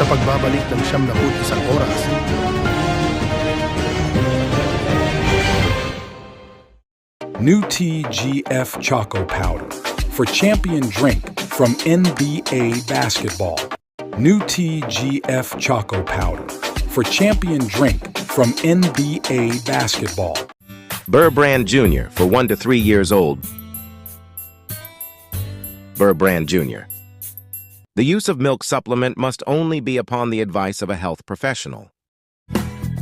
sa pagbabalik ng 71 oras. New TGF Choco Powder for champion drink from NBA Basketball. New TGF Choco Powder for champion drink from NBA Basketball. Burr Brand Jr. for 1 to 3 years old. Burr Brand Jr. The use of milk supplement must only be upon the advice of a health professional.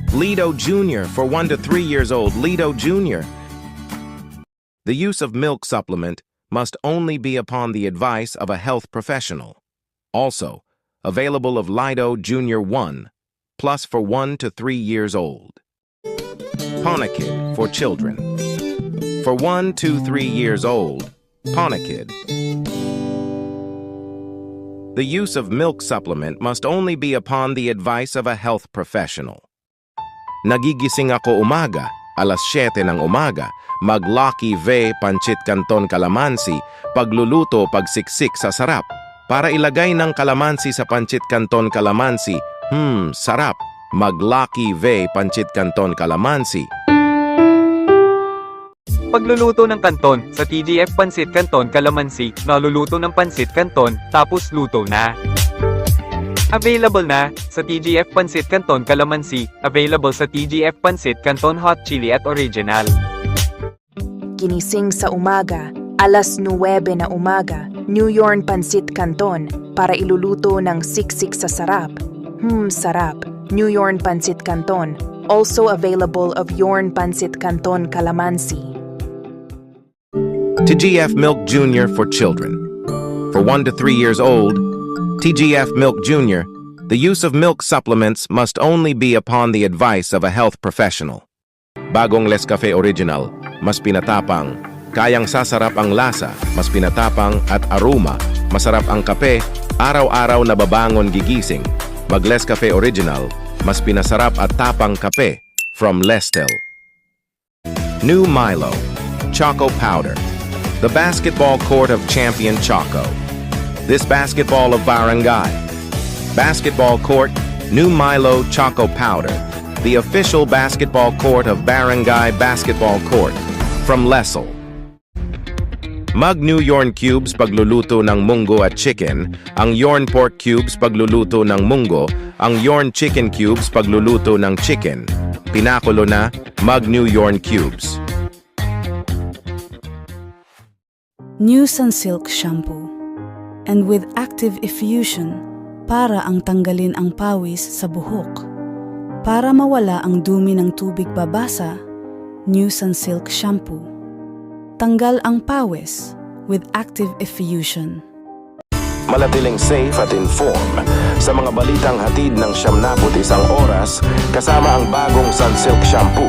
Lido Jr. for 1 to 3 years old. Lido Jr. The use of milk supplement must only be upon the advice of a health professional. Also, available of Lido Jr. 1, plus for 1 to 3 years old. Ponakid for children. For 1 to 3 years old, Ponakid. The use of milk supplement must only be upon the advice of a health professional. Nagigising ako umaga, alas 7 ng umaga, mag-Lucky Ve Pancit Canton Calamansi, pagluluto pagsiksik sa sarap. Para ilagay ng kalamansi sa Pancit Canton Calamansi, sarap. Mag-Lucky Ve Pancit Canton Calamansi. Pagluluto ng kanton, sa TGF Pancit Canton Calamansi, naluluto ng Pancit Canton, tapos luto na. Available na sa TGF Pancit Canton Calamansi, available sa TGF Pancit Canton Hot Chili at Original. Ginising sa umaga, alas 9 na umaga, New Yorn Pancit Canton para iluluto ng siksik sa sarap. Sarap. New Yorn Pancit Canton, also available of Yorn Pancit Canton Calamansi. TGF Milk Jr. for children. For 1 to 3 years old, TGF Milk Jr. The use of milk supplements must only be upon the advice of a health professional. Bagong Nescafe Original, mas pinatapang. Kayang sasarap ang lasa, mas pinatapang at aroma. Masarap ang kape, araw-araw na babangon gigising. Mag Nescafe Original, mas pinasarap at tapang kape. From Lestel. New Milo Choco Powder. The basketball court of champion Choco. This basketball of barangay. Basketball court, New Milo Choco Powder. The official basketball court of Barangay Basketball Court. From Lesel. Mag New Yorn Cubes pagluluto ng munggo at chicken. Ang Yorn Pork Cubes pagluluto ng munggo. Ang Yorn Chicken Cubes pagluluto ng chicken. Pinakulo na, Mag New Yorn Cubes. New Sunsilk Shampoo. And with active effusion, para ang tanggalin ang pawis sa buhok. Para mawala ang dumi ng tubig babasa, New Sunsilk Shampoo. Tanggal ang pawis with active effusion. Malatiling safe at inform sa mga balitang hatid ng 71 oras kasama ang bagong Sunsilk Shampoo.